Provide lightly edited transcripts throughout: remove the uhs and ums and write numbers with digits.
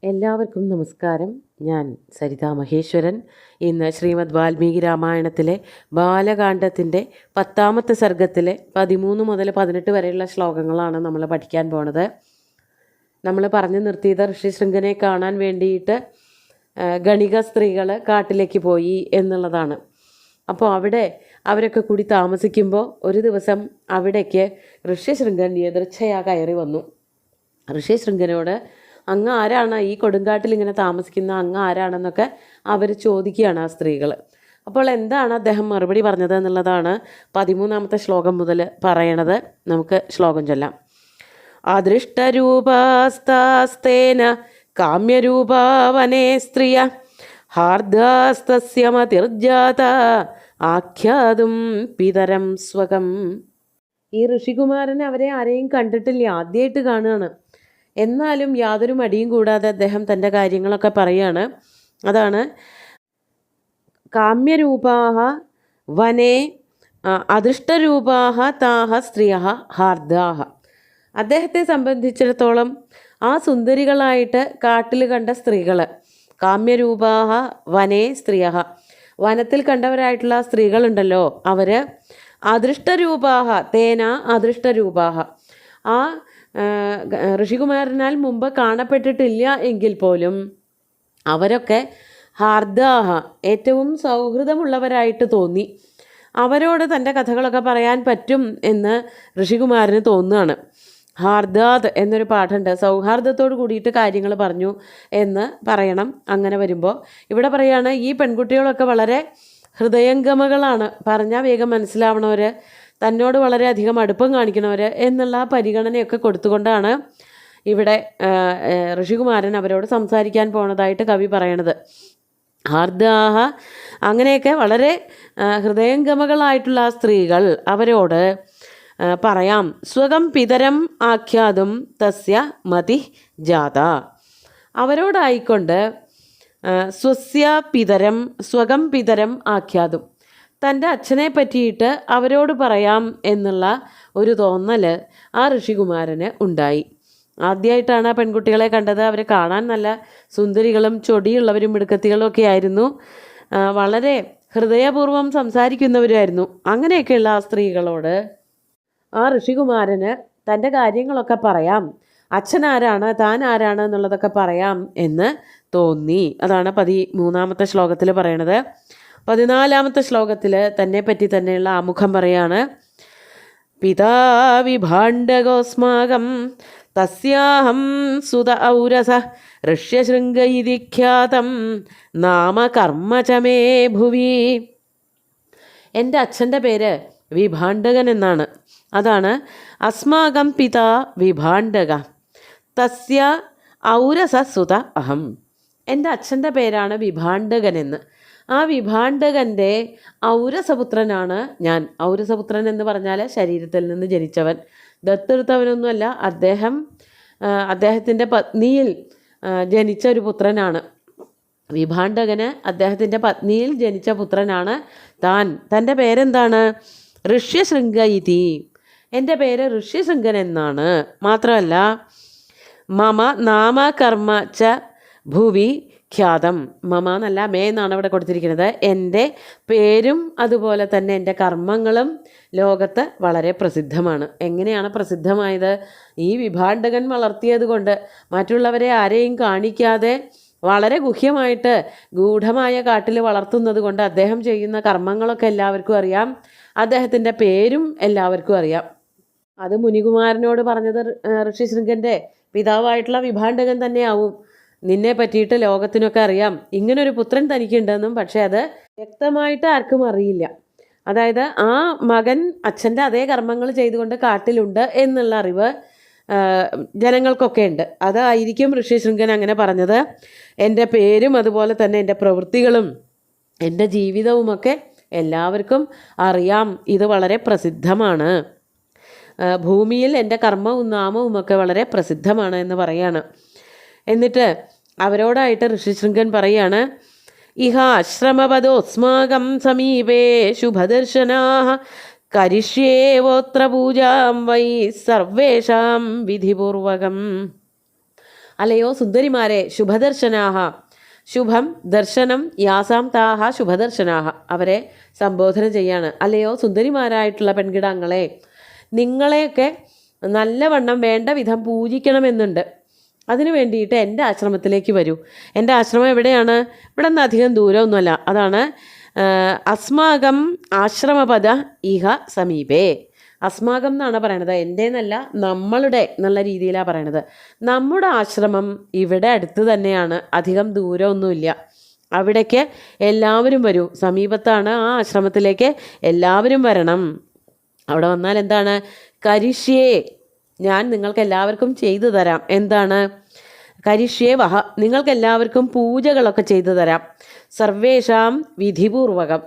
എല്ലാവർക്കും നമസ്കാരം. ഞാൻ സരിതാ മഹേശ്വരൻ. ഇന്ന് ശ്രീമദ് വാൽമീകി രാമായണത്തിലെ ബാലകാണ്ഡത്തിൻ്റെ 10ാമത്തെ സർഗത്തിലെ 13 മുതൽ 18 വരെയുള്ള ശ്ലോകങ്ങളാണ് നമ്മൾ പഠിക്കാൻ പോണത്. നമ്മൾ പറഞ്ഞു നിർത്തിയത് ഋഷിശൃംഖനെ കാണാൻ വേണ്ടിയിട്ട് ഗണിക സ്ത്രീകൾ കാട്ടിലേക്ക് പോയി എന്നുള്ളതാണ്. അപ്പോൾ അവിടെ അവരൊക്കെ കൂടി താമസിക്കുമ്പോൾ ഒരു ദിവസം അവിടേക്ക് ഋഷ്യശൃംഖൻ എതിർച്ചയാ കയറി വന്നു. ഋഷ്യശൃംഖനോട് അങ്ങ് ആരാണ്, ഈ കൊടുങ്കാട്ടിൽ ഇങ്ങനെ താമസിക്കുന്ന അങ്ങ് ആരാണെന്നൊക്കെ അവർ ചോദിക്കുകയാണ് ആ സ്ത്രീകൾ. അപ്പോൾ എന്താണ് അദ്ദേഹം മറുപടി പറഞ്ഞത് എന്നുള്ളതാണ് 13ാമത്തെ ശ്ലോകം മുതൽ പറയണത്. നമുക്ക് ശ്ലോകം ചൊല്ലാം. അദൃഷ്ടരൂപാസ്താസ്തേന കാമ്യരൂപാവനേ സ്ത്രീയ ഹാർദാസ്തസ്യ മതിർജാത ആഖ്യാതും പിതരം സ്വകം. ഈ ഋഷികുമാരൻ അവരെ ആരെയും കണ്ടിട്ടില്ല, ആദ്യമായിട്ട് കാണുകയാണ്. എന്നാലും യാതൊരു മടിയും കൂടാതെ അദ്ദേഹം തൻ്റെ കാര്യങ്ങളൊക്കെ പറയുകയാണ്. അതാണ് കാമ്യരൂപാഹ വനേ അദൃഷ്ടരൂപാഹ താഹ സ്ത്രീയ ഹാർദാഹ. അദ്ദേഹത്തെ സംബന്ധിച്ചിടത്തോളം ആ സുന്ദരികളായിട്ട് കാട്ടിൽ കണ്ട സ്ത്രീകൾ, കാമ്യരൂപാഹ വനേ സ്ത്രീയ, വനത്തിൽ കണ്ടവരായിട്ടുള്ള സ്ത്രീകളുണ്ടല്ലോ അവർ, അദൃഷ്ടരൂപാഹ തേന അദൃഷ്ടരൂപാഹ, ആ ഋഷികുമാരനാൽ മുമ്പ് കാണപ്പെട്ടിട്ടില്ല എങ്കിൽ പോലും അവരൊക്കെ ഹാർദാഹ ഏറ്റവും സൗഹൃദമുള്ളവരായിട്ട് തോന്നി. അവരോട് തൻ്റെ കഥകളൊക്കെ പറയാൻ പറ്റും എന്ന് ഋഷികുമാരന് തോന്നുകയാണ്. ഹാർദാദ് എന്നൊരു പാഠമുണ്ട്, സൗഹാർദ്ദത്തോട് കൂടിയിട്ട് കാര്യങ്ങൾ പറഞ്ഞു എന്ന് പറയണം. അങ്ങനെ വരുമ്പോൾ ഇവിടെ പറയുകയാണ്, ഈ പെൺകുട്ടികളൊക്കെ വളരെ ഹൃദയംഗമകളാണ്, പറഞ്ഞാൽ വേഗം മനസ്സിലാവണവർ, തന്നോട് വളരെയധികം അടുപ്പം കാണിക്കണവർ എന്നുള്ള പരിഗണനയൊക്കെ കൊടുത്തുകൊണ്ടാണ് ഇവിടെ ഋഷികുമാരൻ അവരോട് സംസാരിക്കാൻ പോണതായിട്ട് കവി പറയണത്. ഹാർദാഹ, അങ്ങനെയൊക്കെ വളരെ ഹൃദയംഗമകളായിട്ടുള്ള സ്ത്രീകൾ അവരോട് പറയാം. സ്വകം പിതരം ആഖ്യാതും തസ്യ മതി ജാത. അവരോടായിക്കൊണ്ട് സ്വസ്യ പിതരം സ്വകം പിതരം ആഖ്യാതും, തൻ്റെ അച്ഛനെ പറ്റിയിട്ട് അവരോട് പറയാം എന്നുള്ള ഒരു തോന്നൽ ആ ഋഷികുമാരന് ഉണ്ടായി. ആദ്യമായിട്ടാണ് ആ പെൺകുട്ടികളെ കണ്ടത്. അവർ കാണാൻ നല്ല സുന്ദരികളും ചൊടിയുള്ളവരും മിടുക്കത്തികളും ഒക്കെ ആയിരുന്നു. വളരെ ഹൃദയപൂർവ്വം സംസാരിക്കുന്നവരായിരുന്നു. അങ്ങനെയൊക്കെയുള്ള ആ സ്ത്രീകളോട് ആ ഋഷികുമാരന് തൻ്റെ കാര്യങ്ങളൊക്കെ പറയാം, അച്ഛനാരാണ് താൻ ആരാണ് എന്നുള്ളതൊക്കെ പറയാം എന്ന് തോന്നി. അതാണ് 13ാമത്തെ ശ്ലോകത്തിൽ പറയണത്. 14ാമത്തെ ശ്ലോകത്തിൽ തന്നെ പറ്റി തന്നെയുള്ള ആമുഖം പറയാണ്. പിതാ വിഭാണ്ഡകോസ്മാകം തസ്യാഹം സുത ഔരസ ഋഷ്യശൃംഗ ഇതി ഖ്യാതം നാമ കർമ്മ ച മേ ഭുവി. എൻ്റെ അച്ഛൻ്റെ പേര് വിഭാണ്ഡകൻ എന്നാണ്. അതാണ് അസ്മാകം പിതാ വിഭാണ്ഡക തസ്യ ഔരസ സുത അഹം. എൻ്റെ അച്ഛൻ്റെ പേരാണ് വിഭാണ്ഡകൻ എന്ന്. ആ വിഭാണ്ഡകൻ്റെ ഔരസപുത്രനാണ് ഞാൻ. ഔരസപുത്രൻ എന്ന് പറഞ്ഞാൽ ശരീരത്തിൽ നിന്ന് ജനിച്ചവൻ, ദത്തെടുത്തവനൊന്നുമല്ല. അദ്ദേഹത്തിൻ്റെ പത്നിയിൽ ജനിച്ച ഒരു പുത്രനാണ് വിഭാണ്ഡകന്. അദ്ദേഹത്തിൻ്റെ പത്നിയിൽ ജനിച്ച പുത്രനാണ് താൻ. തൻ്റെ പേരെന്താണ്? ഋഷ്യശൃംഗ ഇതി. എൻ്റെ പേര് ഋഷ്യശൃംഗൻ എന്നാണ്. മാത്രമല്ല മമ നാമ കർമ്മ ച ഭുവി ഖ്യാതം. മമ എന്നല്ല, മേ എന്നാണ് ഇവിടെ കൊടുത്തിരിക്കുന്നത്. എൻ്റെ പേരും അതുപോലെ തന്നെ എൻ്റെ കർമ്മങ്ങളും ലോകത്ത് വളരെ പ്രസിദ്ധമാണ്. എങ്ങനെയാണ് പ്രസിദ്ധമായത്? ഈ വിഭാണ്ഡകൻ വളർത്തിയത് കൊണ്ട്, മറ്റുള്ളവരെ ആരെയും കാണിക്കാതെ വളരെ ഗുഹ്യമായിട്ട് ഗൂഢമായ കാട്ടിൽ വളർത്തുന്നത് കൊണ്ട് അദ്ദേഹം ചെയ്യുന്ന കർമ്മങ്ങളൊക്കെ എല്ലാവർക്കും അറിയാം. അദ്ദേഹത്തിൻ്റെ പേരും എല്ലാവർക്കും അറിയാം. അത് മുനികുമാരനോട് പറഞ്ഞത് ഋഷിശൃംഗൻ്റെ പിതാവായിട്ടുള്ള വിഭാണ്ഡകൻ തന്നെയാവും. നിന്നെ പറ്റിയിട്ട് ലോകത്തിനൊക്കെ അറിയാം, ഇങ്ങനൊരു പുത്രൻ തനിക്കുണ്ടെന്നും. പക്ഷേ അത് വ്യക്തമായിട്ട് ആർക്കും അറിയില്ല. അതായത് ആ മകൻ അച്ഛൻ്റെ അതേ കർമ്മങ്ങൾ ചെയ്തുകൊണ്ട് കാട്ടിലുണ്ട് എന്നുള്ള അറിവ് ജനങ്ങൾക്കൊക്കെ ഉണ്ട്. അതായിരിക്കും ഋഷ്യശൃംഗൻ അങ്ങനെ പറഞ്ഞത്. എൻ്റെ പേരും അതുപോലെ തന്നെ എൻ്റെ പ്രവൃത്തികളും എൻ്റെ ജീവിതവുമൊക്കെ എല്ലാവർക്കും അറിയാം. ഇത് വളരെ പ്രസിദ്ധമാണ്. ഭൂമിയിൽ എൻ്റെ കർമ്മവും നാമവും ഒക്കെ വളരെ പ്രസിദ്ധമാണ് എന്ന് പറയാണ്. എന്നിട്ട് അവരോടായിട്ട് ഋഷിശൃംഗൻ പറയാണ്, ഇഹ ആശ്രമപദോസ്മാകം സമീപേ ശുഭദർശനാഃ കരിഷ്യേവോത്ര പൂജാം വൈ സർവേഷാം വിധിപൂർവകം. അല്ലയോ സുന്ദരിമാരെ, ശുഭദർശനാഹ, ശുഭം ദർശനം യാസാം താഹ ശുഭദർശനാഹ, അവരെ സംബോധന ചെയ്യാണ്. അല്ലയോ സുന്ദരിമാരായിട്ടുള്ള പെൺകിടാങ്ങളെ, നിങ്ങളെയൊക്കെ നല്ലവണ്ണം വേണ്ട വിധം പൂജിക്കണമെന്നുണ്ട്. അതിനു വേണ്ടിയിട്ട് എൻ്റെ ആശ്രമത്തിലേക്ക് വരൂ. എൻ്റെ ആശ്രമം എവിടെയാണ്? ഇവിടെ നിന്ന് അധികം ദൂരമൊന്നുമല്ല. അതാണ് അസ്മാകം ആശ്രമപദ ഇഹ സമീപേ. അസ്മാകം എന്നാണ് പറയണത്, എൻ്റെ എന്നല്ല, നമ്മളുടെ എന്നുള്ള രീതിയിലാണ് പറയണത്. നമ്മുടെ ആശ്രമം ഇവിടെ അടുത്ത് തന്നെയാണ്, അധികം ദൂരമൊന്നുമില്ല. അവിടേക്ക് എല്ലാവരും വരൂ. സമീപത്താണ്, ആ ആശ്രമത്തിലേക്ക് എല്ലാവരും വരണം. അവിടെ വന്നാൽ എന്താണ്? കരിഷ്യേ, ഞാൻ നിങ്ങൾക്ക് എല്ലാവർക്കും ചെയ്തു തരാം. എന്താണ്? കരിഷ്യേ വഹ, നിങ്ങൾക്ക് എല്ലാവർക്കും പൂജകളൊക്കെ ചെയ്തു തരാം. സർവേഷാം വിധിപൂർവകം,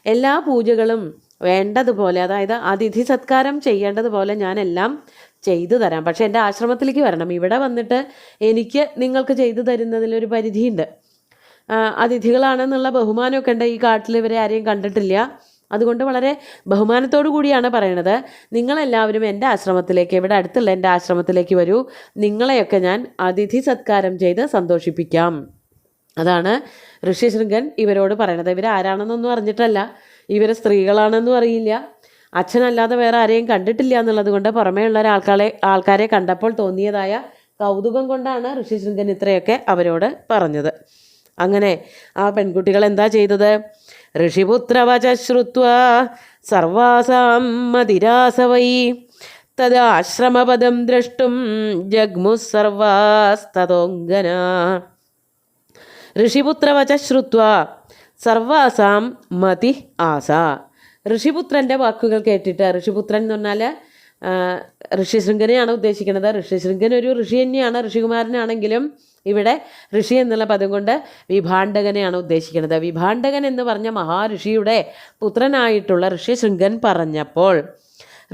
എല്ലാ പൂജകളും വേണ്ടതുപോലെ, അതായത് അതിഥി സത്കാരം ചെയ്യേണ്ടതുപോലെ ഞാനെല്ലാം ചെയ്തു തരാം. പക്ഷേ എൻ്റെ ആശ്രമത്തിലേക്ക് വരണം. ഇവിടെ വന്നിട്ട് എനിക്ക് നിങ്ങൾക്ക് ചെയ്തു തരുന്നതിലൊരു പരിധിയുണ്ട്. അതിഥികളാണെന്നുള്ള ബഹുമാനമൊക്കെ ഉണ്ട്. ഈ കാട്ടിൽ ഇവരെ ആരെയും കണ്ടിട്ടില്ല. അതുകൊണ്ട് വളരെ ബഹുമാനത്തോടു കൂടിയാണ് പറയണത്. നിങ്ങളെല്ലാവരും എൻ്റെ ആശ്രമത്തിലേക്ക്, ഇവിടെ അടുത്തുള്ള എൻ്റെ ആശ്രമത്തിലേക്ക് വരൂ. നിങ്ങളെയൊക്കെ ഞാൻ അതിഥി സത്കാരം ചെയ്ത് സന്തോഷിപ്പിക്കാം. അതാണ് ഋഷ്യശൃംഗൻ ഇവരോട് പറയണത്. ഇവരാരാണെന്നൊന്നും അറിഞ്ഞിട്ടല്ല, ഇവരെ സ്ത്രീകളാണെന്നും അറിയില്ല, അച്ഛനല്ലാതെ വേറെ ആരെയും കണ്ടിട്ടില്ല എന്നുള്ളത് കൊണ്ട് പുറമേയുള്ള ആൾക്കാരെ കണ്ടപ്പോൾ തോന്നിയതായ കൗതുകം കൊണ്ടാണ് ഋഷ്യശൃംഗൻ ഇത്രയൊക്കെ അവരോട് പറഞ്ഞത്. അങ്ങനെ ആ പെൺകുട്ടികൾ എന്താ ചെയ്തത്? ഋഷിപുത്രവച ശ്രുത്വാ സർവാസാം മതിരാസവൈ തദാശ്രമപദം ദ്രഷ്ടും ജഗ്മു സർവാസ്തതോംഗന. ഋഷിപുത്രവച ശ്രുത്വാ സർവാസാം മതി ആസ. ഋഷിപുത്രൻ്റെ വാക്കുകൾ കേട്ടിട്ട്, ഋഷിപുത്രൻ എന്ന് പറഞ്ഞാൽ ഋഷ്യശൃംഗനെയാണ് ഉദ്ദേശിക്കുന്നത്. ഋഷ്യശൃംഗൻ ഒരു ഋഷി തന്നെയാണ്, ഋഷികുമാരനാണെങ്കിലും ഇവിടെ ഋഷി എന്നുള്ള പദം കൊണ്ട് വിഭാണ്ഡകനെയാണ് ഉദ്ദേശിക്കുന്നത്. വിഭാണ്ഡകൻ എന്ന് പറഞ്ഞ മഹാഋഷിയുടെ പുത്രനായിട്ടുള്ള ഋഷ്യശൃംഗൻ പറഞ്ഞപ്പോൾ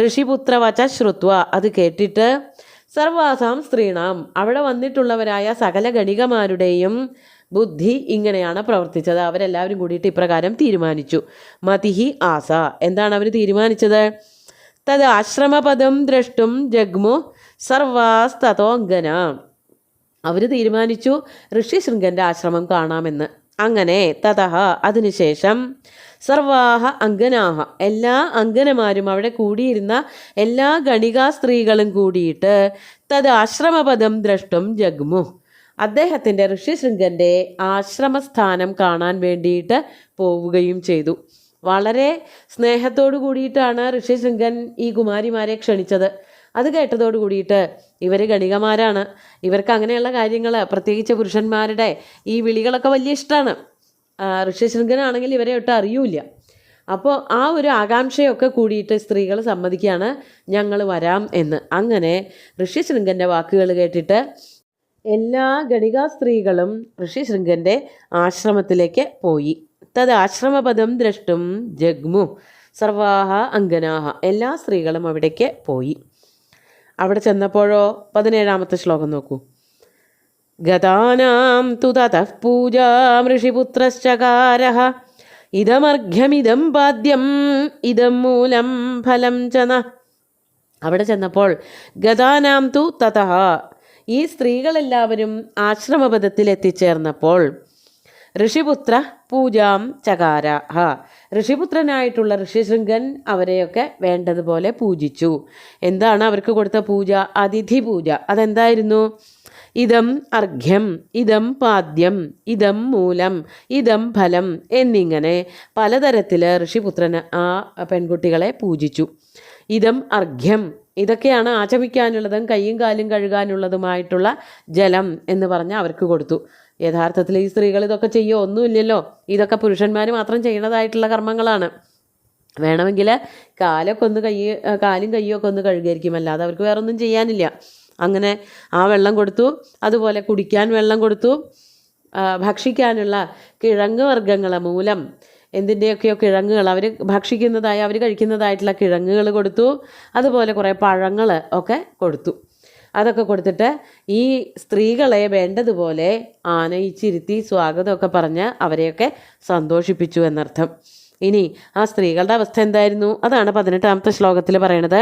ഋഷിപുത്രവച ശ്രുത്വ, അത് കേട്ടിട്ട് സർവാസാം സ്ത്രീണാം, അവിടെ വന്നിട്ടുള്ളവരായ സകല ഗണികമാരുടെയും ബുദ്ധി ഇങ്ങനെയാണ് പ്രവർത്തിച്ചത്. അവരെല്ലാവരും കൂടിയിട്ട് ഇപ്രകാരം തീരുമാനിച്ചു. മതിഹി ആസ, എന്താണ് അവർ തീരുമാനിച്ചത്? തത് ആശ്രമപദം ദ്രഷ്ടും ജഗ്മു സർവാസ്തതോംഗന. അവർ തീരുമാനിച്ചു ഋഷ്യശൃംഗൻ്റെ ആശ്രമം കാണാമെന്ന്. അങ്ങനെ തതഹ, അതിനുശേഷം സർവാഹ അങ്കനാഹ, എല്ലാ അങ്കനമാരും, അവിടെ കൂടിയിരുന്ന എല്ലാ ഗണികാ സ്ത്രീകളും കൂടിയിട്ട് തത് ആശ്രമപദം ദ്രഷ്ടും ജഗ്മു, അദ്ദേഹത്തിൻ്റെ ഋഷ്യശൃംഗൻ്റെ ആശ്രമസ്ഥാനം കാണാൻ വേണ്ടിയിട്ട് പോവുകയും ചെയ്തു. വളരെ സ്നേഹത്തോടു കൂടിയിട്ടാണ് ഋഷ്യശൃംഗൻ ഈ കുമാരിമാരെ ക്ഷണിച്ചത്. അത് കേട്ടതോടു കൂടിയിട്ട് ഇവർ ഗണികമാരാണ്, ഇവർക്ക് അങ്ങനെയുള്ള കാര്യങ്ങൾ, പ്രത്യേകിച്ച് പുരുഷന്മാരുടെ ഈ വിളികളൊക്കെ വലിയ ഇഷ്ടമാണ്. ഋഷ്യശൃംഗനാണെങ്കിൽ ഇവരെ ഒട്ടും അറിയൂല. അപ്പോൾ ആ ഒരു ആകാംക്ഷയൊക്കെ കൂടിയിട്ട് സ്ത്രീകൾ സമ്മതിക്കുകയാണ്, ഞങ്ങൾ വരാം എന്ന്. അങ്ങനെ ഋഷ്യശൃംഗൻ്റെ വാക്കുകൾ കേട്ടിട്ട് എല്ലാ ഗണികാ സ്ത്രീകളും ഋഷ്യശൃംഗൻ്റെ ആശ്രമത്തിലേക്ക് പോയി. തത് ആശ്രമപദം ദ്രഷ്ടും ജഗ്മു സർവാഹ അങ്കനാഹ, എല്ലാ സ്ത്രീകളും അവിടേക്ക് പോയി. അവിടെ ചെന്നപ്പോഴോ 17-ാമത്തെ ശ്ലോകം നോക്കൂ. ഗതാനാം തു തതഃ പൂജാം ഋഷിപുത്രശ്ചകാരഃ ഇദമർഘ്യമിദം പാദ്യം ഇദം മൂലം ഫലം ച നഃ. അവിടെ ചെന്നപ്പോൾ ഗതാനാം തു തതഃ, ഈ സ്ത്രീകളെല്ലാവരും ആശ്രമപദത്തിൽ എത്തിച്ചേർന്നപ്പോൾ ഋഷിപുത്ര പൂജാം ചകാര, ഋഷിപുത്രനായിട്ടുള്ള ഋഷ്യശൃംഗൻ അവരെയൊക്കെ വേണ്ടതുപോലെ പൂജിച്ചു. എന്താണ് അവർക്ക് കൊടുത്ത പൂജ? അതിഥി പൂജ. അതെന്തായിരുന്നു? ഇതം അർഘ്യം, ഇതം പാദ്യം, ഇതം മൂലം, ഇതം ഫലം എന്നിങ്ങനെ പലതരത്തിൽ ഋഷിപുത്രന് ആ പെൺകുട്ടികളെ പൂജിച്ചു. ഇതം അർഘ്യം, ഇതൊക്കെയാണ് ആചമിക്കാനുള്ളതും കയ്യും കാലും കഴുകാനുള്ളതുമായിട്ടുള്ള ജലം എന്ന് പറഞ്ഞ് അവർക്ക് കൊടുത്തു. യഥാർത്ഥത്തിൽ ഈ സ്ത്രീകൾ ഇതൊക്കെ ചെയ്യുമോ? ഒന്നുമില്ലല്ലോ. ഇതൊക്കെ പുരുഷന്മാർ മാത്രം ചെയ്യുന്നതായിട്ടുള്ള കർമ്മങ്ങളാണ്. വേണമെങ്കിൽ കാലും കയ്യൊക്കെ ഒന്ന് കഴുകിയിരിക്കും, അല്ലാതെ അവർക്ക് വേറൊന്നും ചെയ്യാനില്ല. അങ്ങനെ ആ വെള്ളം കൊടുത്തു, അതുപോലെ കുടിക്കാൻ വെള്ളം കൊടുത്തു, ഭക്ഷിക്കാനുള്ള കിഴങ്ങ് വർഗ്ഗങ്ങൾ, മൂലം എന്തിൻ്റെയൊക്കെയോ കിഴങ്ങുകൾ അവർ ഭക്ഷിക്കുന്നതായ, അവർ കഴിക്കുന്നതായിട്ടുള്ള കിഴങ്ങുകൾ കൊടുത്തു. അതുപോലെ കുറേ പഴങ്ങൾ ഒക്കെ കൊടുത്തു. അതൊക്കെ കൊടുത്തിട്ട് ഈ സ്ത്രീകളെ വേണ്ടതുപോലെ ആനയിച്ചിരുത്തി സ്വാഗതമൊക്കെ പറഞ്ഞ് അവരെയൊക്കെ സന്തോഷിപ്പിച്ചു എന്നർത്ഥം. ഇനി ആ സ്ത്രീകളുടെ അവസ്ഥ എന്തായിരുന്നു? അതാണ് 18-ാമത്തെ ശ്ലോകത്തിൽ പറയണത്.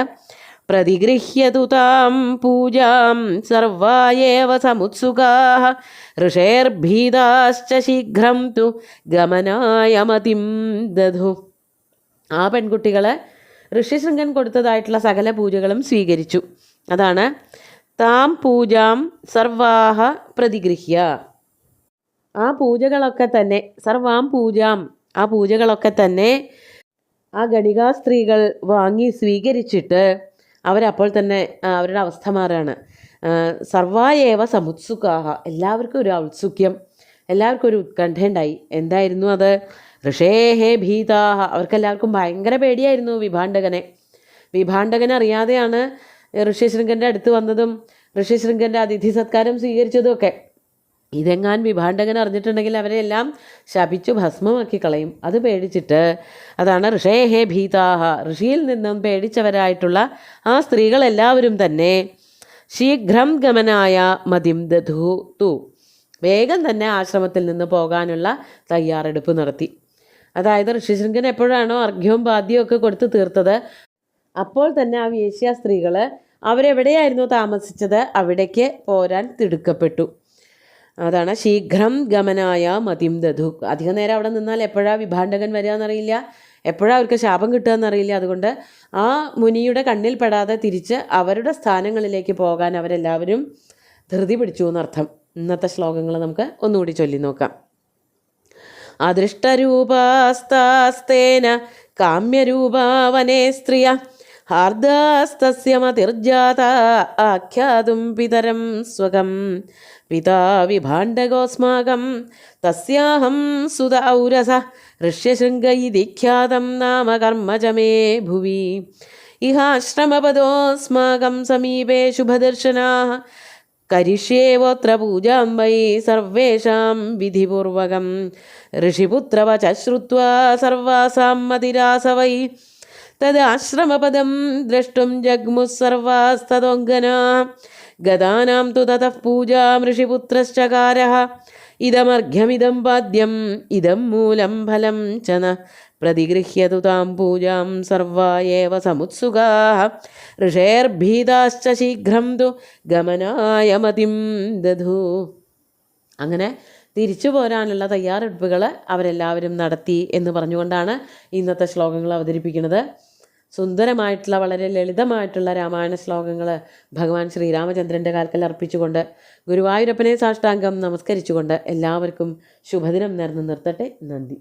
പ്രതിഗൃഹ്യതു താം പൂജാം സർവാ ഏവ സമുത്സുകാഃ ഋഷേർഭീതാശ്ച ശീഘ്രം തു ഗമനായ മതിം ദധു. ആ പെൺകുട്ടികൾ ഋഷ്യശൃംഗൻ കൊടുത്തതായിട്ടുള്ള സകല പൂജകളും സ്വീകരിച്ചു. അതാണ് താം പൂജാം സർവാഹ പ്രതിഗൃഹ്യ. ആ പൂജകളൊക്കെ തന്നെ സർവാം പൂജാം, ആ പൂജകളൊക്കെ തന്നെ ആ ഗണികാ സ്ത്രീകൾ വാങ്ങി സ്വീകരിച്ചിട്ട് അവരപ്പോൾ തന്നെ അവരുടെ അവസ്ഥ മാറുകയാണ്. സർവായേവ സമുത്സുകാഹ, എല്ലാവർക്കും ഒരു ഔത്സുക്യം, എല്ലാവർക്കും ഒരു ഉത്കണ്ഠയുണ്ടായി. എന്തായിരുന്നു അത്? ഋഷേഹേ ഭീതാഹ, അവർക്കെല്ലാവർക്കും ഭയങ്കര പേടിയായിരുന്നു വിഭാണ്ഡകനെ. വിഭാണ്ഡകനെ അറിയാതെയാണ് ഋഷ്യശൃംഗൻ്റെ അടുത്ത് വന്നതും ഋഷ്യശൃംഗൻ്റെ അതിഥി സത്കാരം സ്വീകരിച്ചതും ഒക്കെ. ഇതെങ്ങാൻ വിഭാണ്ഡകൻ അറിഞ്ഞിട്ടുണ്ടെങ്കിൽ അവരെല്ലാം ശപിച്ചു ഭസ്മമാക്കി കളയും. അത് പേടിച്ചിട്ട്, അതാണ് ഋഷേഹേ ഭീതാഹ, ഋഷിയിൽ നിന്നും പേടിച്ചവരായിട്ടുള്ള ആ സ്ത്രീകളെല്ലാവരും തന്നെ ശീഘ്രം ഗമനായ മതിം ദധു തു, വേഗം തന്നെ ആശ്രമത്തിൽ നിന്ന് പോകാനുള്ള തയ്യാറെടുപ്പ് നടത്തി. അതായത് ഋഷ്യശൃംഗൻ എപ്പോഴാണോ അർഘ്യവും പാദ്യവും ഒക്കെ കൊടുത്ത് തീർത്തത്, അപ്പോൾ തന്നെ ആ വേശ്യ സ്ത്രീകൾ അവരെവിടെയായിരുന്നു താമസിച്ചത് അവിടേക്ക് പോരാൻ തിടുക്കപ്പെട്ടു. അതാണ് ശീഘ്രം ഗമനായ മതിം ദധു. അധിക നേരം അവിടെ നിന്നാൽ എപ്പോഴാണ് വിഭാണ്ഡകൻ വരിക എന്നറിയില്ല, എപ്പോഴാണ് അവർക്ക് ശാപം കിട്ടുക എന്നറിയില്ല. അതുകൊണ്ട് ആ മുനിയുടെ കണ്ണിൽ പെടാതെ തിരിച്ച് അവരുടെ സ്ഥാനങ്ങളിലേക്ക് പോകാൻ അവരെല്ലാവരും ധൃതി പിടിച്ചു എന്നർത്ഥം. ഇന്നത്തെ ശ്ലോകങ്ങൾ നമുക്ക് ഒന്നുകൂടി ചൊല്ലി നോക്കാം. അദൃഷ്ടരൂപാസ്താസ്തേന കാമ്യരൂപാവനേ സ്ത്രിയ ഹാർദാസ്തസ്യ മതിർജാത ആഖ്യാതും പിതരം സ്വകം പിതാ വിഭാണ്ഡകോസ്മാകം തസ്യാഹം സുത ഔരസ ഋഷ്യശൃംഗ ഇതി ഖ്യാതം നാമ കർമ്മ ച മേ ഭുവി ഇഹാശ്രമപദോസ്മാകം സമീപേ ശുഭദർശനാഃ കരിഷ്യേവോത്ര പൂജാം വൈ സർവേഷാം വിധിപൂർവകം ഋഷിപുത്രവച ശ്രുത്വാ സർവാസാം മതിരാസവൈ തദാശ്രമപദം ദ്രഷ്ടും ജഗ്മുഃ സർവാസ്തതോംഗനാഃ ഗതാനാം തു തതഃ പൂജാം ഋഷിപുത്രശ്ചകാരഃ ഇദമർഘ്യമിദം പാദ്യം ഇദം മൂലം ഫലം ച ന പ്രതിഗൃഹ്യതു താം പൂജാം സർവാ ഏവ സമുത്സുകാഃ ഋഷേർഭീതാശ്ച ശീഘ്രം തു ഗമനായ മതിം ദധു. അങ്ങനെ തിരിച്ചു പോരാനുള്ള തയ്യാറെടുപ്പുകൾ അവരെല്ലാവരും നടത്തി എന്ന് പറഞ്ഞുകൊണ്ടാണ് ഇന്നത്തെ ശ്ലോകങ്ങൾ അവതരിപ്പിക്കുന്നത്. സുന്ദരമായിട്ടുള്ള വളരെ ലളിതമായിട്ടുള്ള രാമായണ ശ്ലോകങ്ങൾ ഭഗവാൻ ശ്രീരാമചന്ദ്രൻ്റെ കാൽക്കൽ അർപ്പിച്ചുകൊണ്ട് ഗുരുവായൂരപ്പനെ സാഷ്ടാംഗം നമസ്കരിച്ചുകൊണ്ട് എല്ലാവർക്കും ശുഭദിനം നേർന്നു നിർത്തട്ടെ. നന്ദി.